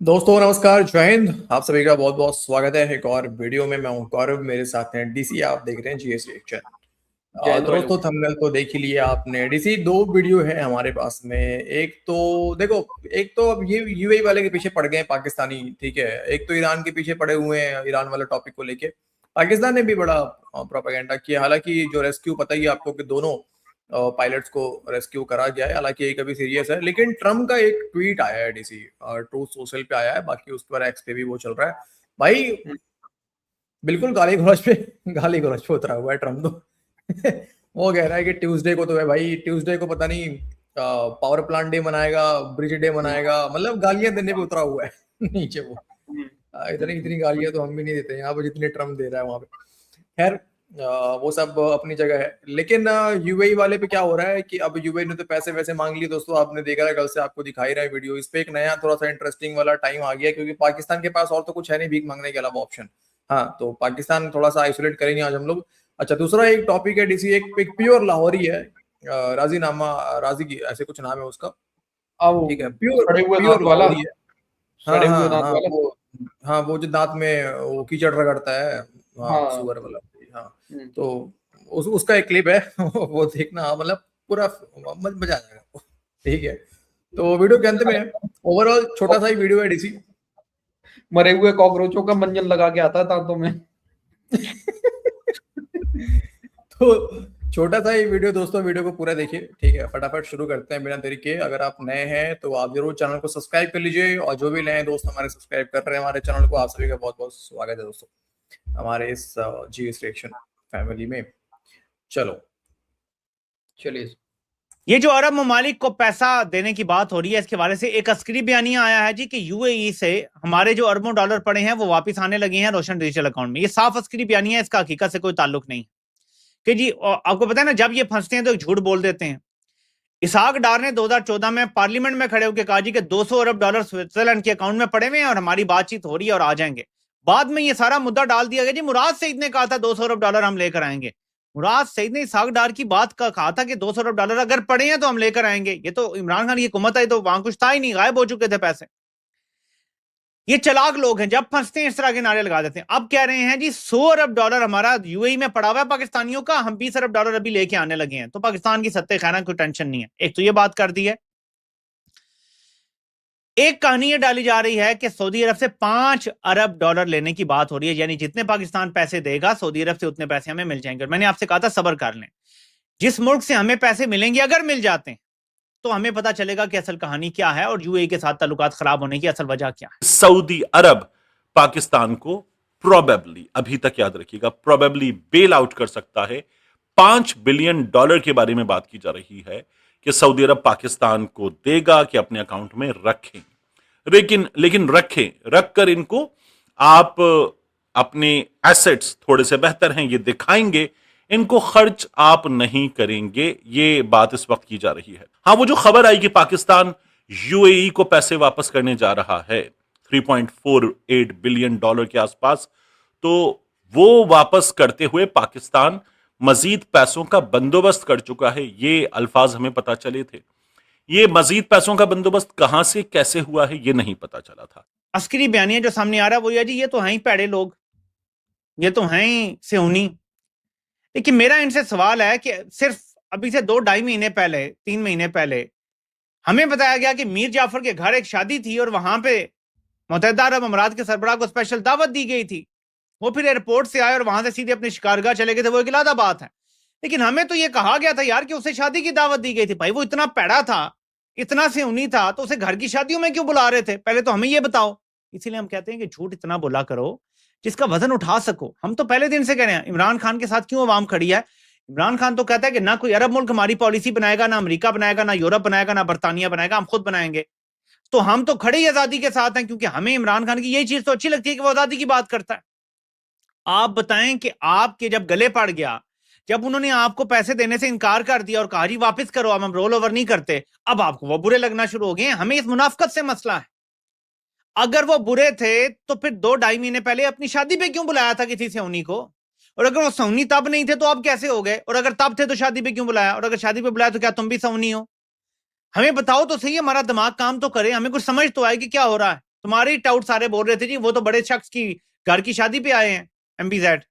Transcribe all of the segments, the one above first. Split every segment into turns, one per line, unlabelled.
दोस्तों नमस्कार, जय हिंद। आप सभी का बहुत बहुत स्वागत है एक और वीडियो में। मैं हूं गौरव, मेरे साथ हैं डीसी। आप देख रहे हैं जीएस रिएक्शन।
जय हिंद भाई
दोस्तों
लोग।
थंबनेल तो देख ही लिया आपने। डीसी दो वीडियो है हमारे पास में। एक तो देखो, एक तो अब ये यूएई वाले के पीछे पड़ गए हैं पाकिस्तानी, ठीक है। एक तो ईरान के पीछे पड़े हुए हैं, ईरान वाला टॉपिक को लेके पाकिस्तान ने भी बड़ा प्रोपेगेंडा किया। हालांकि जो रेस्क्यू, पता ही है आपको कि दोनों पायलट्स को रेस्क्यू करा गया है। हालांकि एक अभी सीरियस है, लेकिन ट्रम्प का एक ट्वीट आया है डीसी, ट्रूथ सोशल पे आया है। बाकी उस पर एक्स पे भी वो चल रहा है भाई।
हम्म,
बिल्कुल गाली गलौज पे उतरा हुआ है ट्रम्प तो वो कह रहा है कि ट्यूसडे को तो है भाई, ट्यूसडे को पता नहीं पावर प्लांट डे मनाएगा, ब्रिज डे
हम्म,
मनाएगा, मतलब गालियां देने पे उतरा हुआ है नीचे वो।
हम्म,
इतनी
हम्म।
इतनी गालियां तो हम भी नहीं देते यहाँ पे जितने ट्रम्प दे रहा है वहां पे। खैर, वो सब अपनी जगह है। लेकिन यूएई वाले पे क्या हो रहा है कि अब यूएई ने तो पैसे वैसे मांग लिए। दोस्तों आपने देखा है, कल से आपको दिखाई रहा है वीडियो। इस पे एक नया थोड़ा सा इंटरेस्टिंग वाला टाइम आ गया, क्योंकि पाकिस्तान के पास और तो कुछ है नहीं भीख मांगने के अलावा ऑप्शन। हाँ, तो पाकिस्तान थोड़ा सा आइसोलेट करेंगे आज हम लोग। अच्छा, दूसरा एक टॉपिक है डीसी, एक प्योर लाहौरी है। राजी नामा, राजी की ऐसे कुछ नाम है उसका,
अब
ठीक है। प्योर
सड़े हुए
प्योर
दांत वाला।
लाहौरी है। हाँ
सड़े हुए
हाँ
दांत
हाँ,
वाला।
वो, हाँ वो जो दांत में वो कीचड़ रगड़ता है, हाँ
हाँ।
सुअर वाला। हाँ,
हम्म।
तो उसका एक क्लिप है वो देखना, मतलब पूरा मजा आ जाएगा, ठीक है। तो वीडियो के अंत में ओवरऑल छोटा सा ही वीडियो है डीसी।
मरे हुए कॉकरोचों का मंजन लगा के आता है दांतों में।
तो छोटा सा ही वीडियो दोस्तों, वीडियो को पूरा देखिए, ठीक है। फटाफट शुरू करते हैं बिना देरी के। अगर आप नए हैं तो आप जरूर चैनल को सब्सक्राइब कर लीजिए, और जो भी नए दोस्त हमारे सब्सक्राइब कर रहे हैं हमारे चैनल को, आप सभी का बहुत बहुत स्वागत है दोस्तों हमारे इस जीएस रिएक्शन फैमिली में। चलो,
चलिए।
ये जो अरब ममालिक को पैसा देने की बात हो रही है, इसके हवाले से एक अस्करी बयानिया आया है जी कि यूएई से हमारे जो अरबों डॉलर पड़े हैं वो वापस आने लगे हैं रोशन डिजिटल अकाउंट में। ये साफ अस्करी बयानिया है, इसका हकीकत से कोई ताल्लुक नहीं कि जी। आपको पता है ना, जब ये फंसते हैं तो एक झूठ बोल देते हैं। इसहाक डार ने 2014 में पार्लियामेंट में खड़े होकर कहा जी कि 200 अरब डॉलर स्विट्जरलैंड के अकाउंट में पड़े हुए हैं और हमारी बातचीत हो रही है और आ जाएंगे। बाद में ये सारा मुद्दा डाल दिया गया जी, मुराद सईद ने कहा था 200 अरब डॉलर हम लेकर आएंगे। मुराद सईद ने इसहाक डार की बात का कहा था कि 200 अरब डॉलर अगर पड़े हैं तो हम लेकर आएंगे। ये तो इमरान खान की हुकूमत आई तो वहां कुछ था ही नहीं, गायब हो चुके थे पैसे। ये चालाक लोग हैं, जब फंसते हैं इस तरह के नारे लगा देते हैं। अब कह रहे हैं जी 100 अरब डॉलर हमारा यूएई में पड़ा हुआ है पाकिस्तानियों का, हम 20 अरब डॉलर अभी लेके आने लगे हैं। तो पाकिस्तान की सत्ते खैरा कोई टेंशन नहीं है। एक तो ये बात कर दी है। एक कहानी ये डाली जा रही है कि सऊदी अरब से 5 अरब डॉलर लेने की बात हो रही है, यानी जितने पाकिस्तान पैसे देगा सऊदी अरब से उतने पैसे हमें मिल जाएंगे। और मैंने आपसे कहा था सब्र कर लें, जिस मुल्क से हमें पैसे मिलेंगे अगर मिल जाते हैं तो हमें पता चलेगा कि असल कहानी क्या है और यूएई के साथ ताल्लुकात खराब होने की असल वजह क्या है।
सऊदी अरब पाकिस्तान को प्रोबेबली, अभी तक याद रखिएगा, प्रोबेबली बेल आउट कर सकता है। $5 बिलियन के बारे में बात की जा रही है कि सऊदी अरब पाकिस्तान को देगा कि अपने अकाउंट में रखें। लेकिन लेकिन रख कर इनको आप अपने एसेट्स थोड़े से बेहतर हैं ये दिखाएंगे, इनको खर्च आप नहीं करेंगे। ये बात इस वक्त की जा रही है। हाँ, वो जो खबर आई कि पाकिस्तान यूएई को पैसे वापस करने जा रहा है $3.48 बिलियन के आसपास, तो वो वापस करते हुए पाकिस्तान मजीद पैसों का बंदोबस्त कर चुका है। ये अल्फाज हमें पता चले थे। ये मजीद पैसों का बंदोबस्त कहां से कैसे हुआ है ये नहीं पता चला था।
अस्करी बयानिया जो सामने आ रहा है वो ये जी, ये तो हैं ही पैड़े लोग, ये तो हैं ही सेहूनी। लेकिन मेरा इनसे सवाल है कि सिर्फ अभी से 2-2.5 महीने पहले, 3 महीने पहले हमें बताया गया कि मीर जाफर के घर एक शादी थी और वहां पे मुत्तहिदा अरब अमारात के सरबराह को स्पेशल दावत दी गई थी। वो फिर एयरपोर्ट से आए और वहां से सीधे अपनी शिकारगाह चले गए थे। वो एक अलग बात है, लेकिन हमें तो ये कहा गया था यार कि उसे शादी की दावत दी गई थी। भाई वो इतना पैड़ा था, इतना सेहूनी था, तो उसे घर की शादियों में क्यों बुला रहे थे? पहले तो हमें ये बताओ। इसीलिए हम कहते हैं कि झूठ इतना बोला करो जिसका वजन उठा सको। हम तो पहले दिन से कह रहे हैं इमरान खान के साथ क्यों अवाम खड़ी है। इमरान खान तो कहता है कि ना कोई अरब मुल्क हमारी पॉलिसी बनाएगा, ना अमेरिका बनाएगा, ना यूरोप बनाएगा, ना बरतानिया बनाएगा, हम खुद बनाएंगे। तो हम तो खड़े ही आजादी के साथ हैं, क्योंकि हमें इमरान खान की यही चीज तो अच्छी लगती है कि वो आजादी की बात करता है। आप बताएं कि आपके जब गले पड़ गया, जब उन्होंने आपको पैसे देने से इनकार कर दिया और कहा जी वापस करो, अब हम रोल ओवर नहीं करते, अब आपको वो बुरे लगना शुरू हो गए हैं। हमें इस मुनाफकत से मसला है। अगर वो बुरे थे तो फिर 2-2.5 महीने पहले अपनी शादी पे क्यों बुलाया था किसी सऊनी को? और अगर वो सऊनी तब नहीं थे तो अब कैसे हो गए? और अगर तब थे तो शादी पे क्यों बुलाया? और अगर शादी पे बुलाया तो क्या तुम भी सऊनी हो? हमें बताओ तो सही, हमारा दिमाग काम तो करे, हमें कुछ समझ तो आए कि क्या हो रहा है। तुम्हारे टाउट सारे बोल रहे थे जी वो तो बड़े शख्स की घर की शादी पे आए हैं MPZ।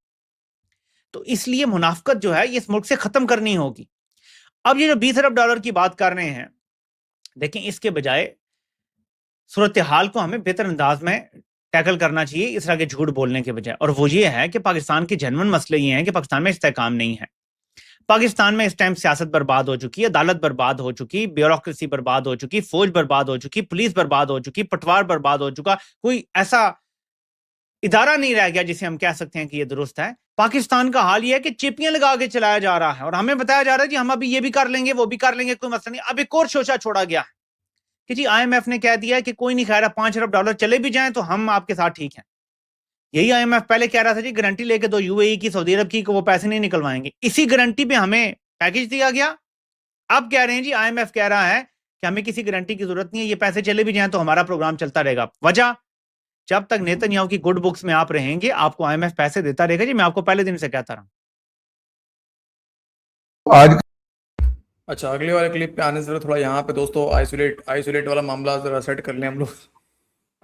तो इसलिए मुनाफिकत जो है ये इस मुल्क से खत्म करनी होगी। अब ये जो $20 अरब की बात कर रहे हैं, देखें इसके बजाय सूरत हाल को हमें बेहतर अंदाज में टैकल करना चाहिए इस तरह के झूठ बोलने के बजाय। और वो ये है कि पाकिस्तान के जेन्युइन मसले ये हैं कि पाकिस्तान में इस्तेहकाम नहीं है। पाकिस्तान में इस टाइम सियासत बर्बाद हो चुकी है, अदालत बर्बाद हो चुकी, ब्यूरोक्रेसी बर्बाद हो चुकी, फौज बर्बाद हो चुकी, पुलिस बर्बाद हो चुकी, पटवार बर्बाद हो चुका, कोई ऐसा इदारा नहीं रह गया जिसे हम कह सकते हैं कि ये दुरुस्त है। पाकिस्तान का हाल ये है कि चिपियां लगा के चलाया जा रहा है और हमें बताया जा रहा है कि हम अभी ये भी कर लेंगे वो भी कर लेंगे, कोई मसला नहीं। अब एक और शोशा छोड़ा गया है कि जी IMF ने कह दिया है कि कोई नहीं खा रहा, $5 अरब चले भी जाएं तो हम आपके साथ ठीक हैं। यही IMF पहले कह रहा था जी गारंटी लेके दो UAE की, सऊदी अरब की, वो पैसे नहीं निकलवाएंगे। इसी गारंटी पे हमें पैकेज दिया गया। अब कह रहे हैं जी IMF कह रहा है कि हमें किसी गारंटी की जरूरत नहीं है, ये पैसे चले भी जाएं तो हमारा प्रोग्राम चलता रहेगा। वजह, जब तक नेतन्याहू की गुड बुक्स में आप रहेंगे आपको IMF पैसे देता रहेगा। जी मैं आपको पहले दिन से कहता रहा।
आज
अच्छा, अगले वाले क्लिप पे आने से पहले थोड़ा यहाँ पे दोस्तों आइसोलेट वाला मामला जरा सेट कर लें हम लोग।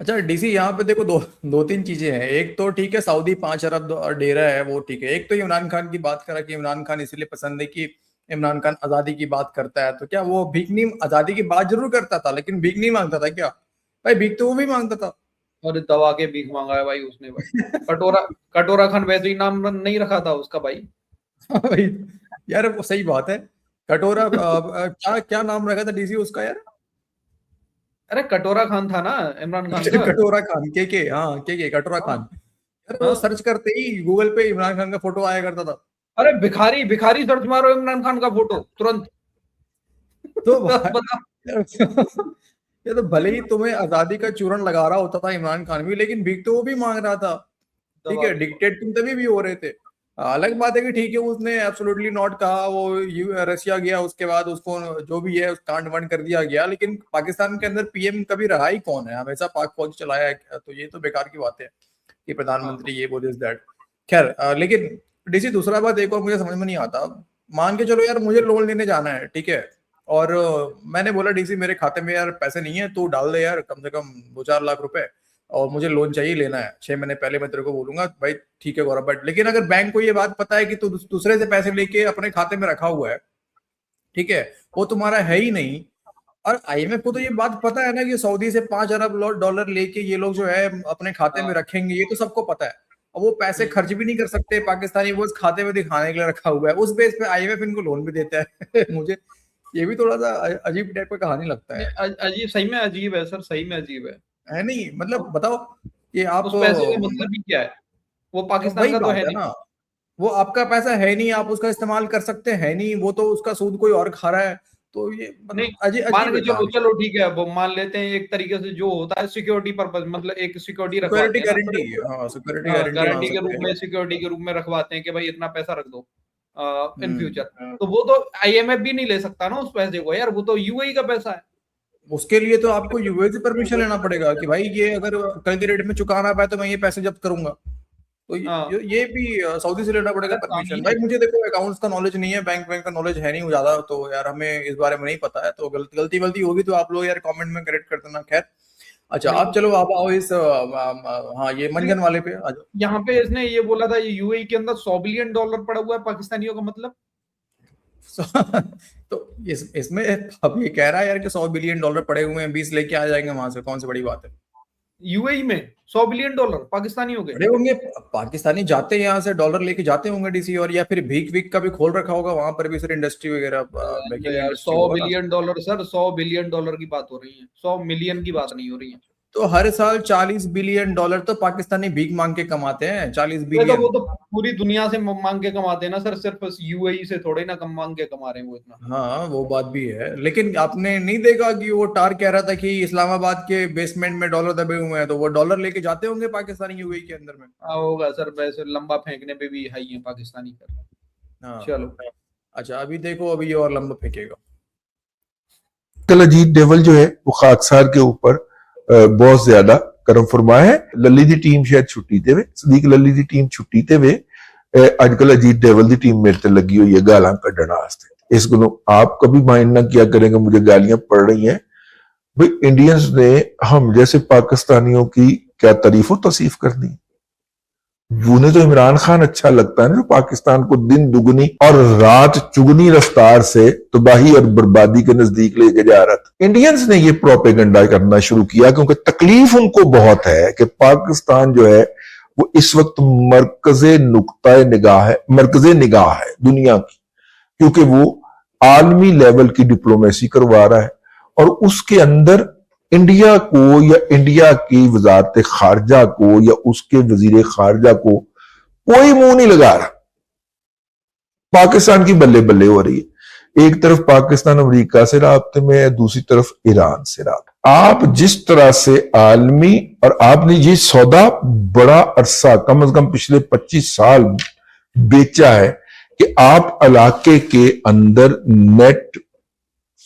अच्छा डीसी, यहाँ पे देखो दो तीन चीजें हैं। एक तो ठीक है सऊदी 5 अरब दे रहा है, वो ठीक है। एक तो इमरान खान की बात करा कि इमरान खान इसलिए पसंद है कि इमरान खान आजादी की बात करता है। तो क्या वो भीख नहीं, आजादी की बात जरूर करता था लेकिन भीख नहीं मांगता था क्या? भाई भीख तो वो भी मांगता था।
और दवा के भीख मांगा है भाई उसने भाई। कटोरा खान वैसे ही नाम नहीं रखा था उसका भाई।
भाई यार वो सही बात है। कटोरा क्या नाम रखा था डीसी उसका यार?
अरे कटोरा खान था ना इमरान खान का।
कटोरा खान, के हाँ के कटोरा खान। यार वो सर्च करते ही गूगल पे इमरान खान का फोटो आया करता था।
अरे भिखारी सर्च मारो इमरान खान का फोटो तुरंत।
तो ये तो भले ही तुम्हें आजादी का चूरन लगा रहा होता था इमरान खान भी, लेकिन भीख तो वो भी मांग रहा था। ठीक है, डिक्टेट तुम तभी भी हो रहे थे। अलग बात है कि ठीक है उसने एब्सोल्युटली नॉट कहा, वो रशिया गया, उसके बाद उसको जो भी है कांड वांड कर दिया गया। लेकिन पाकिस्तान के अंदर PM कभी रहा ही कौन है? हमेशा पाक फौज चलाया है। तो ये तो बेकार की बात है कि प्रधानमंत्री ये वो दिस दैट। खैर लेकिन डीसी दूसरा बात एक और मुझे समझ में नहीं आता। मान के चलो यार मुझे लोन लेने जाना है, ठीक है, और मैंने बोला डीसी मेरे खाते में यार पैसे नहीं है, तू डाल दे यार कम से कम 2-4 लाख रुपए और मुझे लोन चाहिए, लेना है 6 महीने पहले। मैं तेरे को बोलूंगा भाई ठीक है गौरव, बट लेकिन अगर बैंक को ये बात पता है कि तू दूसरे से पैसे लेके अपने खाते में रखा हुआ है, ठीक है, वो तुम्हारा है ही नहीं, और IMF को तो ये बात पता है ना कि सऊदी से $5 अरब लेके ये लोग जो है अपने खाते में रखेंगे, ये तो सबको पता है। और वो पैसे खर्च भी नहीं कर सकते पाकिस्तानी, वो इस खाते में दिखाने के लिए रखा हुआ है। उस बेस पे IMF इनको लोन भी देता है। मुझे ये भी थोड़ा सा अजीब टाइप का कहानी लगता है।
अजीब, सही में अजीब है सर, सही में अजीब है
नहीं मतलब बताओ कि आप
उस पैसे का मतलब भी क्या है? वो पाकिस्तान का तो है नहीं
ना, वो आपका पैसा है नहीं, आप उसका इस्तेमाल कर सकते हैं नहीं, वो तो उसका सूद कोई और खा रहा है। तो ये
नहीं, मान के चलो ठीक है, वो मान लेते हैं एक तरीके से जो होता है सिक्योरिटी पर्पस, मतलब एक सिक्योरिटी रखवाते हैं, गारंटी के रूप में, सिक्योरिटी के रूप में रखवाते हैं कि भाई इतना पैसा रख दो इन फ्यूचर। तो वो तो IMF भी नहीं ले सकता ना उस पैसे को यार, वो तो UAE का पैसा है।
उसके लिए तो आपको UAE से परमिशन लेना पड़ेगा कि भाई ये अगर कल के रेट में चुकाना पाए तो मैं ये पैसे जब्त करूंगा। तो ये भी सऊदी से लेना पड़ेगा परमिशन। भाई मुझे देखो अकाउंट्स का नॉलेज नहीं है, बैंक का नॉलेज है नहीं ज्यादा, तो यार हमें इस बारे में नहीं पता है। तो गलती होगी तो आप लोग यार कमेंट में करेक्ट कर देना। खैर अच्छा आप चलो आप आओ इस हाँ ये मंजन वाले पे आ जाओ।
यहाँ पे इसने ये बोला था UAE के अंदर $100 बिलियन पड़ा हुआ है पाकिस्तानियों का, मतलब
तो इसमें अब ये कह रहा है यार कि $100 बिलियन पड़े हुए हैं, 20 लेके आ जाएंगे वहां से, कौन सी बड़ी बात है?
UAE में $100 बिलियन पाकिस्तानियों के
बड़े होंगे, पाकिस्तानी जाते हैं यहाँ से डॉलर लेके जाते होंगे डीसी, और या फिर भीख का भी खोल रखा होगा वहां पर भी सर इंडस्ट्री वगैरह।
$100 बिलियन सर, $100 बिलियन की बात हो रही है, 100 मिलियन की बात नहीं हो रही है।
तो हर साल $40 बिलियन तो पाकिस्तानी भीख मांग के कमाते हैं। 40 बिलियन
तो वो तो पूरी दुनिया से मांग के कमाते हैं ना सर, सिर्फ UAE से थोड़े ना कम मांग के कमा रहे हैं वो इतना।
हाँ वो बात भी है, लेकिन आपने नहीं देखा कि वो टार कह रहा था कि इस्लामाबाद के बेसमेंट में डॉलर दबे हुए हैं, तो वो डॉलर लेके जाते होंगे पाकिस्तानी UAE के अंदर में।
होगा सर, वैसे लंबा फेंकने पे भी हाई है पाकिस्तानी कर। हाँ चलो
अच्छा अभी देखो अभी ये और लंबा फेंकेगा।
कल अजीत डोवाल जो है वो खाकसार के ऊपर बहुत ज्यादा करम फरमा है। लली दी टीम शायद छुट्टी ते वे, सदीक लली दी टीम छुट्टी ते वे, अजकल अजीत डोवाल दी टीम मेरे ते लगी हुई है गालां कड्ढण वास्ते। इस को आप कभी माइंड ना किया करेंगे मुझे गालियां पड़ रही हैं, भाई इंडियंस ने हम जैसे पाकिस्तानियों की क्या तारीफ और तौसीफ करनी, उन्हें तो इमरान खान अच्छा लगता है ना, जो पाकिस्तान को दिन दुगनी और रात चुगनी रफ्तार से तबाही और बर्बादी के नजदीक लेके जा रहा था। इंडियंस ने ये प्रोपेगेंडा करना शुरू किया क्योंकि तकलीफ उनको बहुत है कि पाकिस्तान जो है वो इस वक्त मरकजे निगाह है दुनिया की, क्योंकि वो आलमी लेवल की डिप्लोमेसी करवा रहा है और उसके अंदर इंडिया को या इंडिया की वजारत खारजा को या उसके वजीर खारजा को कोई मुंह नहीं लगा रहा। पाकिस्तान की बल्ले बल्ले हो रही है, एक तरफ पाकिस्तान अमेरिका से राब्ते में है, दूसरी तरफ ईरान से राब्ते। आप जिस तरह से आलमी, और आपने ये सौदा बड़ा अरसा कम से कम पिछले 25 साल बेचा है कि आप इलाके के अंदर नेट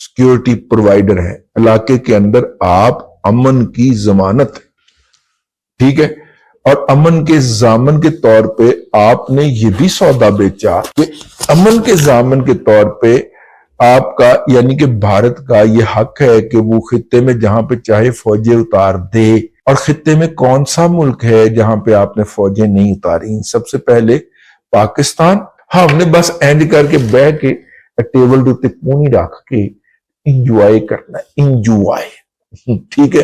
सिक्योरिटी प्रोवाइडर है, इलाके के अंदर आप अमन की जमानत है, ठीक है। और अमन के जामन के तौर पे आपने ये भी सौदा बेचा कि अमन के जामन के तौर पे आपका यानी कि भारत का ये हक है कि वो खित्ते में जहां पे चाहे फौजें उतार दे। और खित्ते में कौन सा मुल्क है जहां पे आपने फौजें नहीं उतारी? सबसे पहले पाकिस्तान। हमने बस एंड करके बैठ के टेबल के उत्ते कूनी रख के इंजॉय करना, इंजॉय, ठीक है।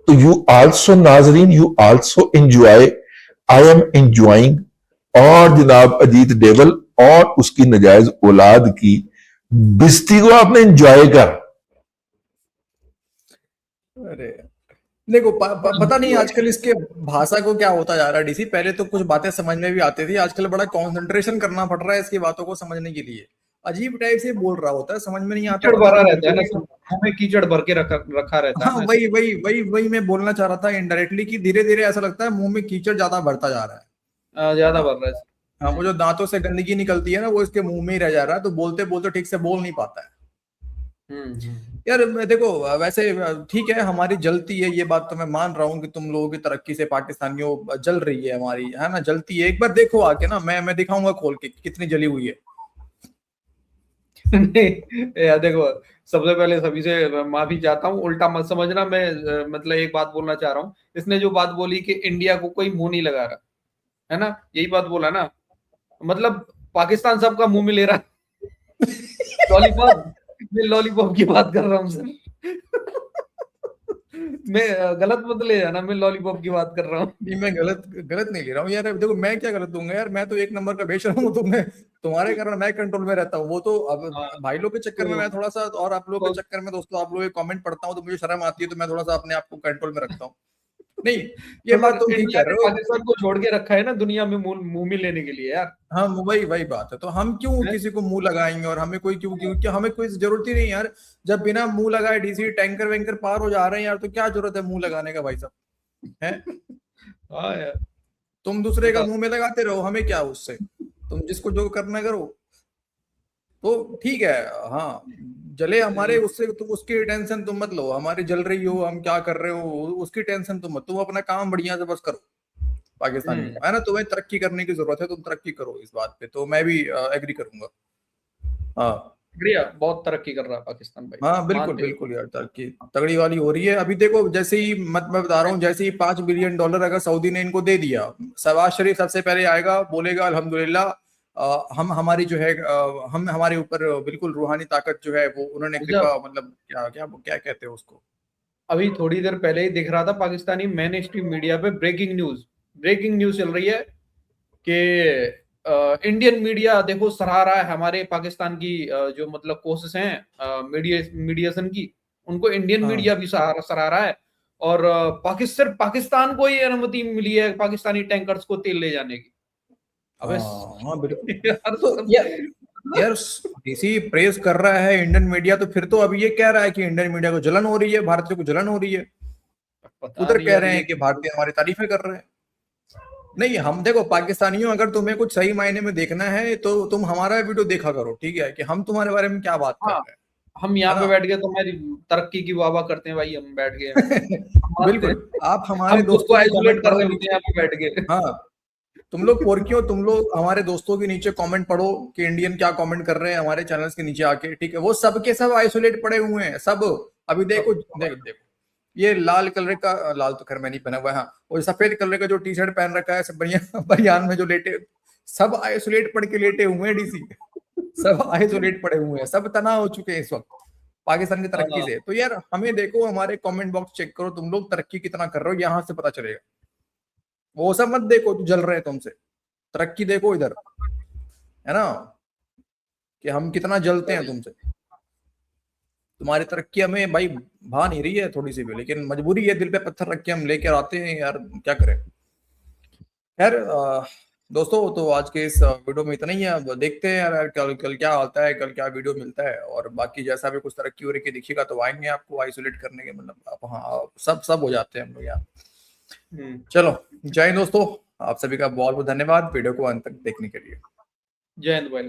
तो यू आल्सो नाजरीन, you also enjoy, I am enjoying. और जनाब अजीत डोभाल और उसकी नजायज औलाद की बिस्ती को आपने इंजॉय कर।
अरे देखो पता नहीं आजकल इसके भाषा को क्या होता जा रहा है डीसी। पहले तो कुछ बातें समझ में भी आती थी, आजकल बड़ा कंसंट्रेशन करना पड़ रहा है इसकी बातों को समझने के लिए। अजीब टाइप से बोल रहा होता है, समझ में नहीं आता,
भरा रहता है ना, मुंह में कीचड़ भर के रखा रहता है।
हाँ वही मैं बोलना चाह रहा था इनडायरेक्टली कि धीरे धीरे ऐसा लगता है मुंह में कीचड़ ज्यादा बढ़ता जा रहा है, ज्यादा बढ़ रहा है। हाँ, वो जो दांतों से गंदगी निकलती है ना वो इसके मुंह में ही रह जा रहा है, तो बोलते बोलते ठीक से बोल नहीं पाता है। यार देखो वैसे ठीक है हमारी जलती है, ये बात तो मैं मान रहा हूँ कि तुम लोगों की तरक्की से पाकिस्तानियों जल रही है हमारी, है ना, जलती है। एक बार देखो आके ना, मैं दिखाऊंगा खोल के कितनी जली हुई है।
नहीं यार देखो, सबसे पहले सभी से माफी चाहता हूँ, उल्टा मत समझना। मैं मतलब एक बात बोलना चाह रहा हूँ, इसने जो बात बोली कि इंडिया को कोई मुंह नहीं लगा रहा है ना, यही बात बोला ना, मतलब पाकिस्तान सबका मुंह में ले रहा है लॉलीपॉप। मैं लॉलीपॉप की बात कर रहा हूँ सर मैं गलत मत ले जाना, मैं लॉलीपॉप की बात कर रहा हूँ।
नहीं मैं गलत नहीं ले रहा हूँ यार। देखो मैं क्या गलत दूंगा यार, मैं तो एक नंबर का बेशरम हूँ, तो मैं तुम्हारे कारण मैं कंट्रोल में रहता हूँ। वो तो अब भाई लोग के चक्कर में मैं थोड़ा सा, और आप लोगों के चक्कर में दोस्तों आप लोग के कमेंट पढ़ता हूँ तो मुझे शर्म आती है, तो मैं थोड़ा सा अपने आप को कंट्रोल में रखता हूँ। नहीं ये बात तुम ठीक कर रहे हो,
पाकिस्तान को छोड़ के रखा है ना दुनिया में मुंह में लेने के लिए यार।
हाँ वही बात है, तो हम क्यों किसी को मुंह लगाएंगे, और हमें कोई क्यों हमें कोई जरूरत ही नहीं यार। जब बिना मुंह लगाए डीसी टैंकर वैंकर पार हो जा रहे हैं यार, तो क्या जरूरत है मुंह लगाने का भाई साहब, है।
हाँ यार,
तुम दूसरे का मुंह में लगाते रहो, हमें क्या उससे, तुम जिसको जो करना करो, तो ठीक है। हाँ जले हमारे उससे, तुम उसकी टेंशन तुम मत लो, हमारी जल रही हो हम क्या कर रहे हो उसकी टेंशन तुम मत, तुम अपना काम बढ़िया से बस करो। पाकिस्तान है ना, तुम्हें तरक्की करने की जरूरत है, तुम तरक्की करो, इस बात पे तो मैं भी एग्री करूंगा। हाँ
बढ़िया, बहुत तरक्की कर रहा है पाकिस्तान भाई।
हाँ बिल्कुल यार, तरक्की तगड़ी वाली हो रही है। अभी देखो जैसे ही मैं बता रहा हूँ, जैसे ही $5 बिलियन अगर सऊदी ने इनको दे दिया, शहबाज शरीफ सबसे पहले आएगा, बोलेगा अल्हम्दुलिल्लाह हम हमारी जो है हम हमारे ऊपर बिल्कुल रूहानी ताकत जो है वो उन्होंने कृपा, मतलब क्या कहते हैं उसको।
अभी थोड़ी देर पहले ही दिख रहा था पाकिस्तानी मेन स्ट्रीम मीडिया पे ब्रेकिंग न्यूज चल रही है कि इंडियन मीडिया देखो सराह रहा है हमारे पाकिस्तान की जो मतलब कोशिश हैं मीडिएशन की, उनको इंडियन मीडिया भी सराह रहा है। और सिर्फ पाकिस्तान को ही अनुमति मिली है पाकिस्तानी टैंकर्स को तेल ले जाने की।
अबे हाँ बिल्कुल यार डीसी प्रेस कर रहा है इंडियन मीडिया, तो फिर तो अभी ये कह रहा है कि इंडियन मीडिया को जलन हो रही है, भारतीय को जलन हो रही है। उधर कह रहे हैं कि भारतीय हमारी तारीफें कर रहे हैं। नहीं हम देखो पाकिस्तानियों, अगर तुम्हें कुछ सही मायने में देखना है तो तुम हमारा वीडियो देखा करो, ठीक है, कि हम तुम्हारे बारे में क्या बात कर रहे हैं।
हम यहाँ पे बैठ गए तो हमारी तरक्की की वाह करते हैं भाई, हम बैठ गए
बिल्कुल आप हमारे दोस्तों को
आइसोलेट कर रहे होते हैं यहाँ पे बैठ के।
हाँ तुम लोग पोरकियों, तुम लोग हमारे दोस्तों के नीचे कमेंट पढ़ो कि इंडियन क्या कमेंट कर रहे हैं हमारे चैनल्स के नीचे आके, ठीक है। वो सब के सब आइसोलेट पड़े हुए हैं सब। अभी देखो ये लाल कलर का, लाल तो खैर मैं नहीं पहना हुआ है, हाँ, और सफेद कलर का जो टी शर्ट पहन रखा है, सब बनियान में जो लेटे, सब आइसोलेट पड़ के लेटे हुए हैं डीसी, सब आइसोलेट पड़े हुए हैं, सब तनाव हो चुके हैं इस वक्त पाकिस्तान की तरक्की से। तो यार हमें देखो, हमारे कमेंट बॉक्स चेक करो, तुम लोग तरक्की कितना कर रहे हो, यहाँ से पता चलेगा। वो सब मत देखो जो जल रहे हैं तुमसे, तरक्की देखो इधर, है ना, कि हम कितना जलते हैं तुमसे। तुम्हारी तरक्की हमें भाई भा नहीं रही है थोड़ी सी भी, लेकिन मजबूरी है, दिल पे पत्थर रख के हम लेकर आते हैं यार, क्या करें। खैर दोस्तों, तो आज के इस वीडियो में इतना ही है। अब देखते हैं यार कल क्या आता है, कल क्या वीडियो मिलता है, और बाकी जैसा भी कुछ तरक्की हो रही है दिखेगा तो आएंगे आपको आइसोलेट करने के, मतलब आप, हाँ सब हो जाते हैं हम लोग यहाँ। चलो जय हिंद दोस्तों, आप सभी का बहुत बहुत धन्यवाद वीडियो को अंत तक देखने के लिए।
जय हिंद भाई।